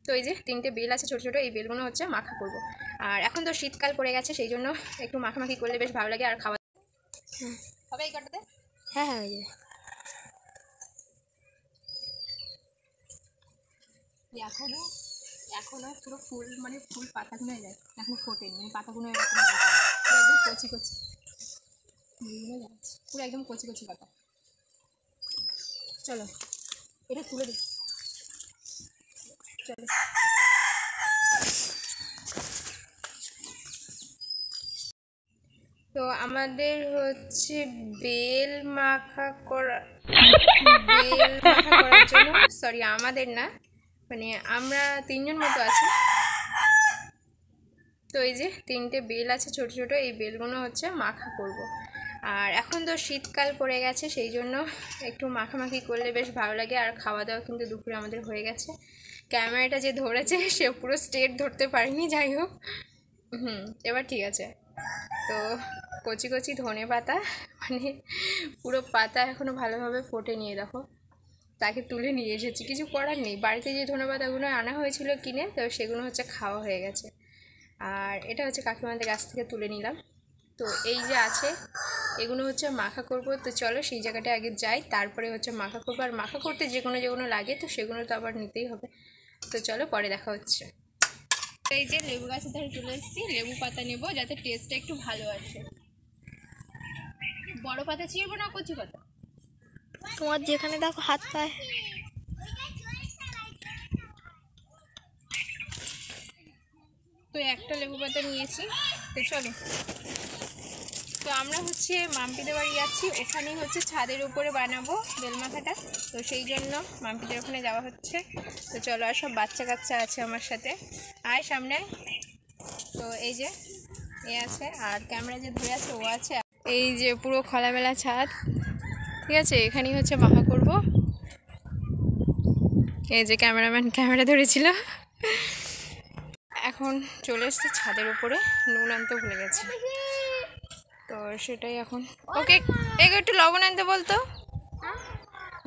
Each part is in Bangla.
তো এই যে 3টে বেল আছে ছোটো ছোটো, এই বেলগুলো হচ্ছে মাখা করব। আর এখন তো শীতকাল পড়ে গেছে, সেই জন্য একটু মাখামাখি করলে বেশ ভালো লাগে আর খাওয়া হবে। এই কটাতে হ্যাঁ হ্যাঁ, এই এখনো এখনো পুরো ফুল মানে ফুল পাতাগুলো যায়, এখনো ফোটেনি, মানে পাতাগুলো একদম কচি কচি পুরো একদম কচি কচি পাতা। চলো এটা তুলে দিই, চলো। তো আমাদের হচ্ছে বেল মাখা করার জন্য, সরি আমাদের না, মানে আমরা 3জন মতো আছি। তো এই যে 3টে বেল আছে ছোট ছোট, এই বেলগুলো হচ্ছে মাখা করব। আর এখন তো শীতকাল পড়ে গেছে, সেই জন্য একটু মাখামাখি করলে বেশ ভালো লাগে। আর খাওয়া দাওয়া কিন্তু দুপুরে আমাদের হয়ে গেছে। ক্যামেরাটা যে ধরেছে সে পুরো স্ট্রেট ধরতে পারেনি, যাই হোক। এবার ঠিক আছে। তো কচি কচি ধনে পাতা, মানে পুরো পাতা এখনও ভালোভাবে ফোটে নিয়ে দেখো, তাকে তুলে নিয়ে এসেছি, কিছু করার নেই। বাড়িতে যে ধনে পাতাগুলো আনা হয়েছিল কিনে, তো সেগুলো হচ্ছে খাওয়া হয়ে গেছে। আর এটা হচ্ছে কাকিমাদের গাছ থেকে তুলে নিলাম। তো এই যে আছে, এগুলো হচ্ছে মাখা করব। তো চলো সেই জায়গাটা আগে যাই, তারপরে হচ্ছে মাখা করবো। আর মাখা করতে যেগুলো লাগে, তো সেগুলো তো আবার নিতেই হবে। তো চলো পরে দেখা হচ্ছে। এই যে লেবু গাছের ধারে চলে এসেছি, লেবু পাতা নেব যাতে টেস্টটা একটু ভালো আসে। বড় পাতা ছিঁড়বো না কচি পাতা? তোমার যেখানে দেখো হাত পায়। তো একটা লেবু পাতা নিয়েছি, তো চলো। তো আমরা হচ্ছে মাম্পিদের বাড়ি যাচ্ছি, ওখানেই হচ্ছে ছাদের উপরে বানাবো বেলমাখাটা। তো সেই জন্য মাম্পিদের ওখানে যাওয়া হচ্ছে। তো চলো, আর সব বাচ্চা কাচ্চা আছে আমার সাথে, আয় সামনে। তো এই যে এ আছে, আর ক্যামেরা যে ধরে আছে ও আছে। এই যে পুরো খোলামেলা ছাদ, ঠিক আছে, এখানেই হচ্ছে মাখা করব। এই যে ক্যামেরাম্যান ক্যামেরা ধরেছিল, এখন চলে এসছে ছাদের উপরে। নুন আনতে ভুলে গেছে, তো সেটাই এখন। ওকে একটু লবণ আনতে বলতো,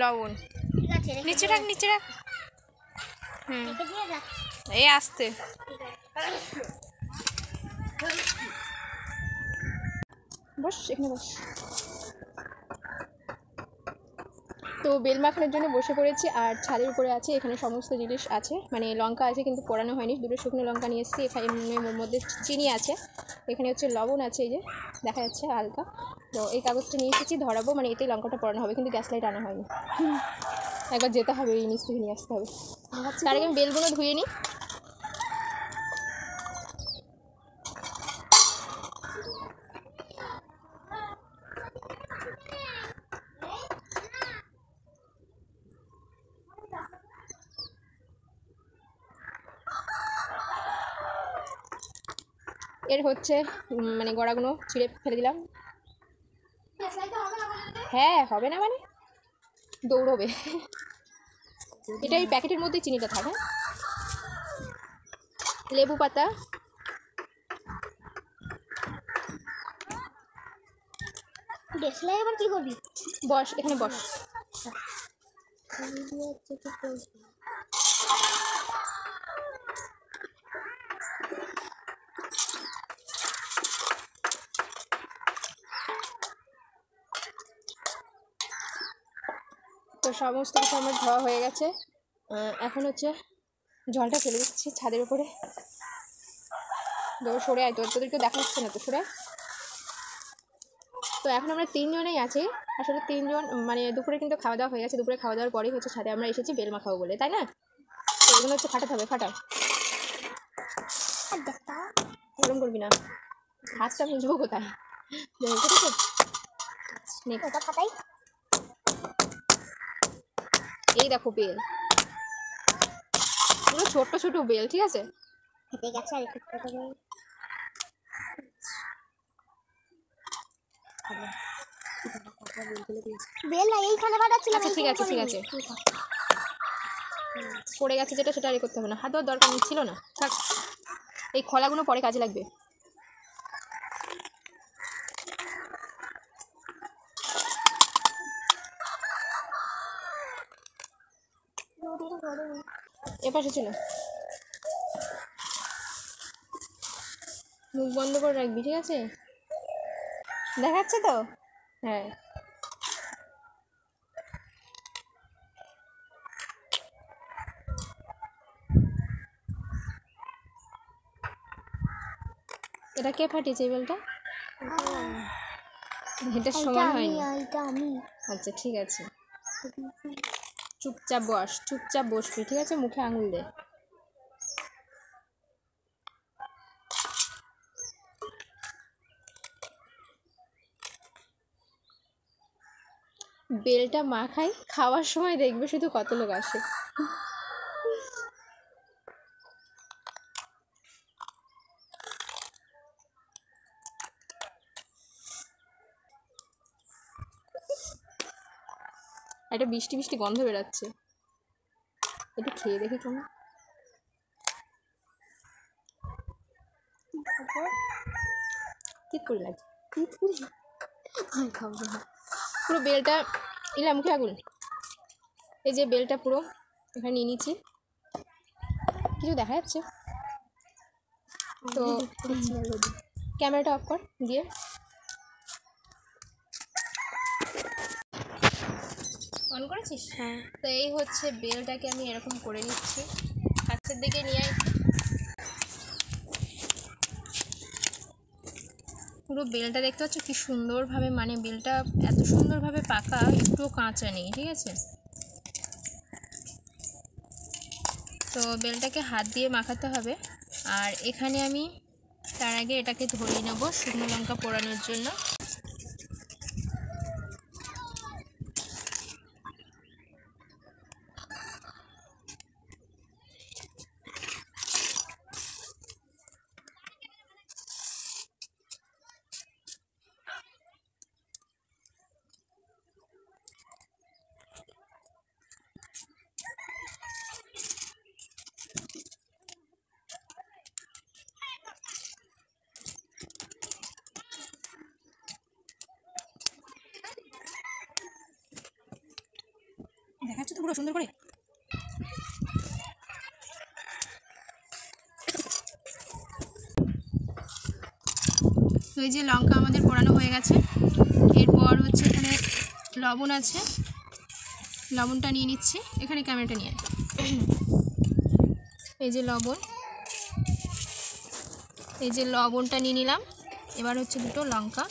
লবণ নিচে রাখ, নিচে রাখ। এই আসতে বস, এখানে বস। তো বেল মাখানোর জন্য বসে পড়েছি, আর ছাদের উপরে আছে, এখানে সমস্ত জিনিস আছে, মানে লঙ্কা আছে কিন্তু পোড়ানো হয়নি, 2টো শুকনো লঙ্কা নিয়ে এসেছি। এখানে মধ্যে চিনি আছে, এখানে হচ্ছে লবণ আছে, এই যে দেখা যাচ্ছে হালকা। তো এই কাগজটা নিয়ে এসেছি, ধরাবো, মানে এতেই লঙ্কাটা পোড়ানো হবে, কিন্তু গ্যাস লাইট আনা হয়নি। একবার যেতে হবে, এই নিচ থেকে নিয়ে আসতে হবে। তার আগে আমি বেলগুলো ধুয়ে নিই। এর হচ্ছে মানে গড়াগুলো ছিঁড়ে ফেলে দিলাম। হ্যাঁ হবে না মানে দৌড়বে। এটা এই প্যাকেটের মধ্যে চিনিটা থাকে। লেবু পাতা, দেখলে এবার কি করবি? বস এখানে বস। তো সমস্ত কিছু আমার ধোয়া হয়ে গেছে, এখন হচ্ছে জলটা ফেলে দিচ্ছি ছাদের উপরে। সরে আয়, তোদেরকে দেখা যাচ্ছে না তো, সরে। তো এখন আমরা 3জনেই আছি, আসলে 3জন, মানে দুপুরে কিন্তু খাওয়া দাওয়া হয়ে গেছে। দুপুরে খাওয়া দাওয়ার পরেই হচ্ছে ছাদে আমরা এসেছি বেল মাখাবো বলে, তাই না? তো এগুলো হচ্ছে ফাটাতে হবে, ফাটাও। ওরকম করবি না, হাতটা মুছবো কোথায়? ফাটাই। এই দেখো বেল, পুরো ছোট্ট ছোট বেল, ঠিক আছে? ফেটে গেছে আর একটু বেল না এইখানে ফাটাচ্ছিলাম। আচ্ছা ঠিক আছে, ঠিক আছে, পড়ে গেছে যেটা, সেটা আর করতে হবে না, হাত দেওয়ার দরকার ছিল না, থাক। এই খোলাগুলো পরে কাজে লাগবে। এপাশে ছিল, মুখ বন্ধ করে রাখবি, ঠিক আছে? দেখাচ্ছে তো? হ্যাঁ। এটা কে ফাটিয়েছে এই বেলটা? এটা সমান হয়নি। এটা আমি। আচ্ছা ঠিক আছে, চুপচাপ বস, চুপচাপ বসবি, ঠিক আছে? মুখে আঙুল দে। বেলটা মাখাই, খাওয়ার সময় দেখবে শুধু কত লোক আসে। একটা বৃষ্টি বৃষ্টি গন্ধ বেরাচ্ছে, এটা খেয়ে দেখি কেমন। ঠিক করে লাগছে, আমি খাবো না। পুরো বেলটা ইলা মুখে আগুন। এই যে বেলটা পুরো এখানে নিয়ে নিচ্ছি। কিছু দেখা যাচ্ছে তো? ক্যামেরাটা অফ কর দিয়ে। অন করেছিস? হ্যাঁ। তো এই হচ্ছে বেলটাকে আমি এরকম করে নিচ্ছি, কাছের দিকে নিয়ে পুরো বেলটা দেখতে পাচ্ছ কি সুন্দরভাবে, মানে বেলটা এত সুন্দরভাবে পাকা, একটুও কাঁচা নেই, ঠিক আছে? তো বেলটাকে হাত দিয়ে মাখাতে হবে। আর এখানে আমি তার আগে এটাকে ধরিয়ে নেবো শুকনো লঙ্কা পোড়ানোর জন্য। দেখাচ্ছ তো পুরো সুন্দর করে। তো এই যে লঙ্কা আমাদের পোড়ানো হয়ে গেছে। এরপর হচ্ছে এখানে লবণ আছে, লবণটা নিয়ে নিচ্ছি। এখানে ক্যামেরাটা নিয়ে এই যে লবণ, এই যে লবণটা নিয়ে নিলাম। এবার হচ্ছে দুটো লঙ্কা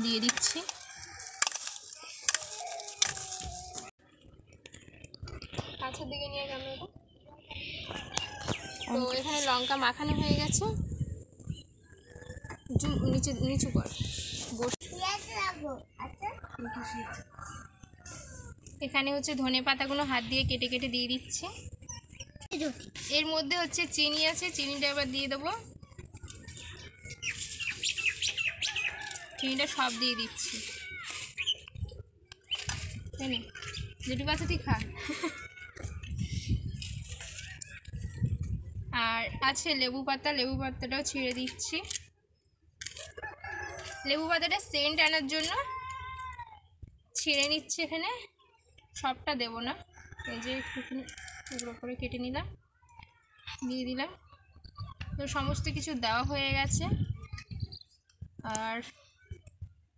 দিয়ে দিচ্ছি। কাছের দিকে নিয়ে ক্যামেরাটা। তো এখানে লঙ্কা মাখানো হয়ে গেছে। নিচে নিচু কর, এখানে হচ্ছে ধনে পাতাগুলো হাত দিয়ে কেটে কেটে দিয়ে দিচ্ছি। এর মধ্যে হচ্ছে চিনি আছে, চিনিটা এবার দিয়ে দেবো। চিনিটা সব দিয়ে দিচ্ছি। যেটুকু আছে তুই খা। আর আছে লেবু পাতা, লেবু পাতাটাও ছিঁড়ে দিচ্ছি। লেবু পাতাটা সেন্ট আনার জন্য ছিঁড়ে নিচ্ছি। এখানে সবটা দেব না, এই যে একটুখানি টুকরো করে কেটে নিলাম, দিয়ে দিলাম। তো সমস্ত কিছু দেওয়া হয়ে গেছে। আর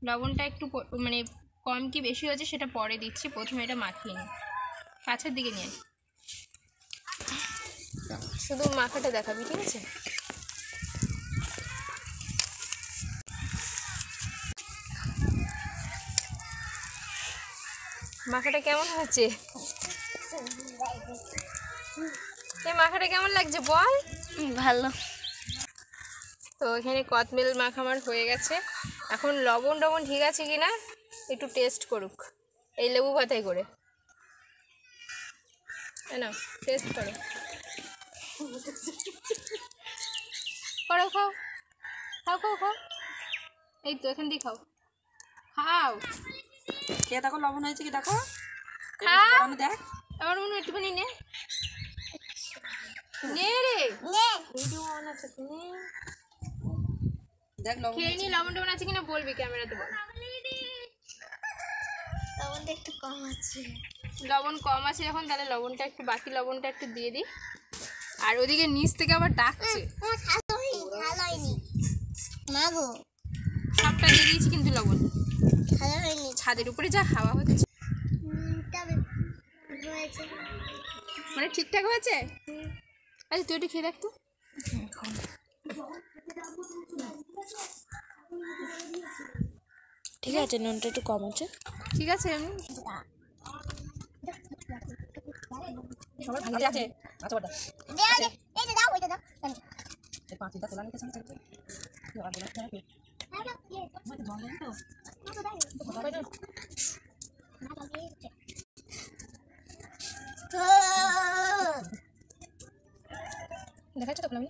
লবণটা একটু মানে কম কি বেশি হয়েছে সেটা পরে দিচ্ছি, প্রথমে এটা মাখিয়ে নিই। কাছের দিকে নিয়ে শুধু মাখাটা দেখাবি, ঠিক আছে? মাখাটা কেমন হয়েছে? এই মাখাটা কেমন লাগছে বল? ভালো। তো এখানে কদমেল মাখা আমার হয়ে গেছে। এখন লবণ টবণ ঠিক আছে কি না একটু টেস্ট করুক এই লেবু পাতায় করে। না টেস্ট করো, করো, খাও খাও খাও খাও। এই তো এখান দিয়ে খাও, খাও, খেয়ে দেখো লবণ হয়েছে কি দেখো। খাও। দেখ আমার মনে একটুখানি নে নে রে, ভিডিও অন আছে, দেখ লবণ খেয়ে নি। লবণ টবণ আছে কিনা বলবি ক্যামেরাতে, বল। লবণটা একটু কম আছে। লবণ কম আছে যখন, তাহলে লবণটা একটু, বাকি লবণটা একটু দিয়ে দিই। আর ওদিকে নিচ থেকে আবার ডাকছে। ভালো হয়নি। মা গো সবটা দিয়ে দিয়েছি কিন্তু লবণ। ভালো হয়নি ছাদের উপরে যা হাওয়া হচ্ছে, তবে হয়েছে মানে ঠিকঠাক হয়েছে। আচ্ছা তুই একটু খেয়ে দেখ তো। ঠিক আছে, নুনটা একটু কম আছে। ঠিক আছে এমনি সবার ভালো আছে। আচ্ছা বড় এই যে দাও ওইটা দাও এই পাঁচটা তোলা নিতে চাই চাই আর বলা চাই মই তো জল দেন তো কথা কই না দেখাচ্ছ তো আমি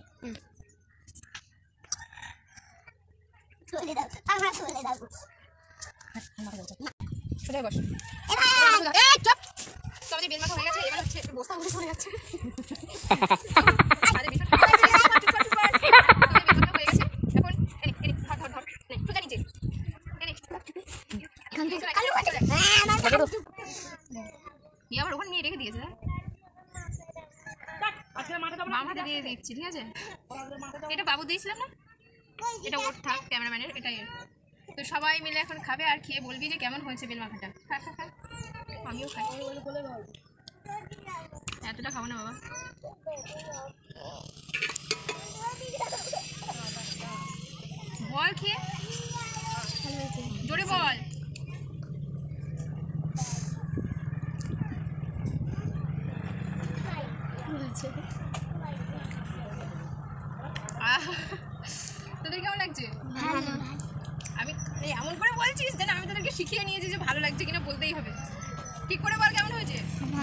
চলে দাও আমরা চলে দাও সোজা বস। এবার এই চুপ, তো আমাদের বেল মাখা হয়ে গেছে, এবার হচ্ছে একটু বস্তা উঠে চলে যাচ্ছে। আমাদের ভীষণ ঠান্ডা লাগছে। আমাদের বেল মাখা হয়ে গেছে। এখন এনে ধর ধর ধর নে সোজা নিচে এনে এখান থেকে কালু চলে এই আবার ওখানে নিয়ে রেখে দিয়েছে। আচ্ছা মাথা দাও মামাকে দিয়ে দিচ্ছি, ঠিক আছে। এটা বাবু দিয়েছিলাম না, এটা ওর থাক ক্যামেরাম্যানের, এটাই। তো সবাই মিলে এখন খাবে আর খেয়ে বলবি যে কেমন হয়েছে বেল মাখাটা। খা খা খা, আমিও খাই। এতটা খাবো না বাবা। বল খেয়ে, জোরে বল। তোদের কেমন লাগছে? আমি এমন করে বলছিস যেন আমি তোদেরকে শিখিয়ে নিয়েছি যে ভালো লাগছে কিনা বলতেই হবে। ঠিক করে বল কেমন হয়েছে।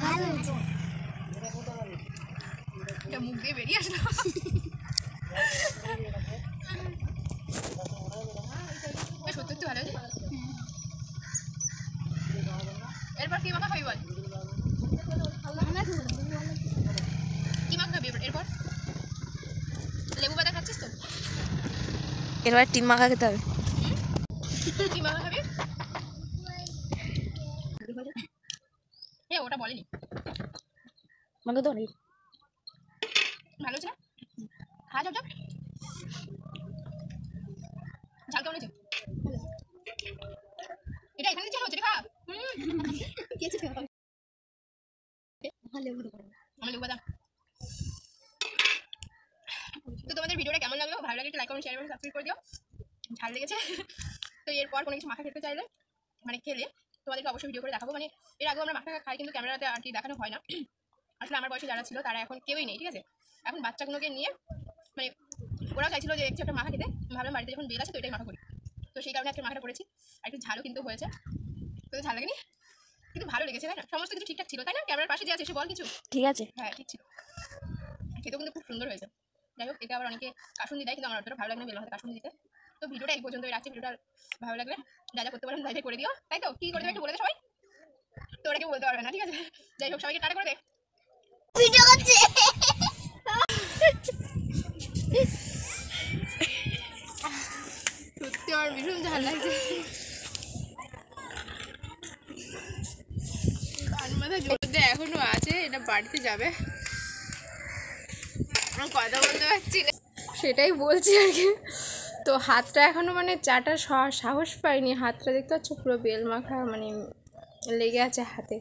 ভালো হয়েছে এটা মুখ দিয়ে বেরিয়ে আসলো। সত্যি সত্যি ভালো হয়েছে। এরপর কি মাখা খাবি বল, কি মাখা খাবি এরপর? লেবু পাতা খাচ্ছিস তো? এরবার টিম মাখা খেতে হবে। কি মাখা খাবি? ওটা বলেনি। মাখা দাও নাকি? ভালো হচ্ছে না? খা যাও যাও। ঝাল কেমন হয়েছে? এটা এখানে ঝাল হচ্ছে, খা। আমার লেবু পাতা। তো তোমাদের ভিডিওটা কেমন লাগলো? ভালো লাগলে লাইক কমেন্ট শেয়ার এবং সাবস্ক্রাইব করে দিও। ঝাল লেগেছে তো এরপর কোনো কিছু মাখা খেতে চাইলে মানে খেলে তোমাদেরকে অবশ্যই ভিডিও করে দেখাবো। মানে এর আগেও আমরা মাখা খাই কিন্তু ক্যামেরাতে আর কি দেখানো হয় না। আসলে আমার বয়সে যারা ছিল তারা এখন কেউই নেই, ঠিক আছে। এখন বাচ্চাগুলোকে নিয়ে মানে ওরা চাইছিল যে একটু একটা মাখা খেতে, ভাবলাম বাড়িতে যখন বেল আছে তো এটাই মাখা করি। তো সেই কারণে একটা মাখাটা করেছি। আর একটু ঝালও কিন্তু হয়েছে। তো ঝাল লাগেনি কিন্তু ভালো লেগেছে, তাই না? সমস্ত কিছু ঠিকঠাক ছিল, তাই না? ক্যামেরার পাশে যে আছে সে বল কিছু ঠিক আছে। হ্যাঁ ঠিক ছিল, খেতেও কিন্তু খুব সুন্দর হয়েছে। যাই হোক, এটা আবার অনেকে কাসুন্দি দেয় কিন্তু আমার অতটা ভালো লাগে না বেল মাখাতে কাসুন্দি দিতে। তো ভিডিওটা এই পর্যন্তই রাখছি। ভিডিওটা ভালো লাগলে যা যা করতে পারেন তাই করে দিও, তাই তো? কি করতে হবে একটু বলে দে সবাই, তো ওরা কেউ বলতে পারবে না, ঠিক আছে। যাই হোক, সবাইকে টাটা করে দে। ভিডিও করছে সত্যি আমার ভীষণ ঝাল লাগছে। কান মাথা জোর দিয়ে এখনো আছে, এটা বাড়িতে যাবে। আমার কথা বলতে পারছি না, সেটাই বলছি আর কি। তো হাতটা এখনো মানে চাটার সাহস পাইনি। হাতটা দেখতে পাচ্ছ পুরো বেল মাখা মানে লেগে আছে হাতে।